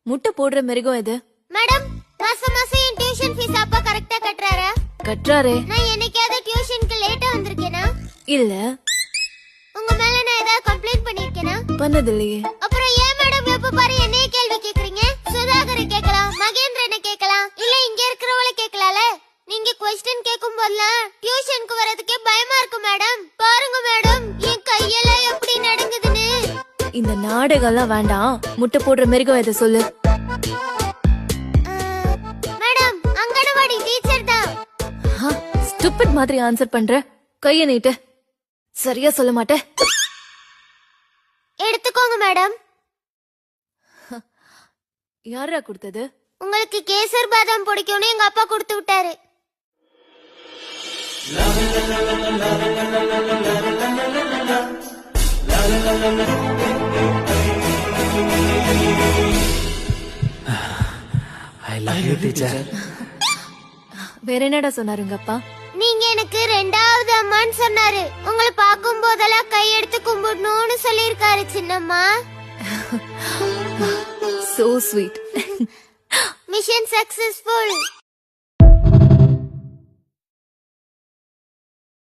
முட்டை போடுற மிருகம் எது? மேடம், மாசம் மாசம் என் டியூஷன் ஃபீஸ் அப்பா கரெக்ட்டா கட்டறாரா? கட்டுறாரே. நான் என்னைக்காவது டியூஷனுக்கு லேட்டா வந்திருக்கேனா? இல்ல. உங்க மேல நான் ஏதாவது கம்ப்ளைண்ட் பண்ணிருக்கேனா? பண்ணதில்லையே. அப்புறம் ஏன் மேடம் எப்ப பாரு என்னைய கேள்வி கேக்குறீங்க? சுதாகரை கேக்கலாம், மகேந்திரனை கேக்கலாம், இல்ல இங்க இருக்கிறவளை கேக்கலாம்ல. நீங்க क्वेश्चन கேக்கும் போதெல்லாம் டியூஷனுக்கு வரதுக்கே பயமா இருக்கு மேடம். பாருங்க மேடம், என் கையெல்லாம் எப்படி நடுங்குதுன்னு. இந்த நாடகம்லாம் வேண்டாம். முட்டை போடுற மிருகம் எது சொல்லு. மேடம், அங்கனவாடி டீச்சர் தான். ஸ்டூபிட் மாதிரி ஆன்சர் பண்ற. கைய நீட்டு. சரியா சொல்ல மாட்டே. எடுத்துக்கோங்க மேடம். யாரா கொடுத்தது? உங்களுக்கு கேசர் பாதாம் பிடிக்கும்னு எங்க அப்பா கொடுத்து விட்டாரு. I love you, teacher. வேற என்னடா சொன்னாரு உங்க அப்பா? நீங்க எனக்கு ரெண்டாவது அம்மான்னு சொன்னாரு. உங்களை பார்க்கும் போதெல்லாம் கையெடுத்து கும்பிடணும்னு சொல்லியிருக்காரு சின்னம்மா. So sweet. Mission successful.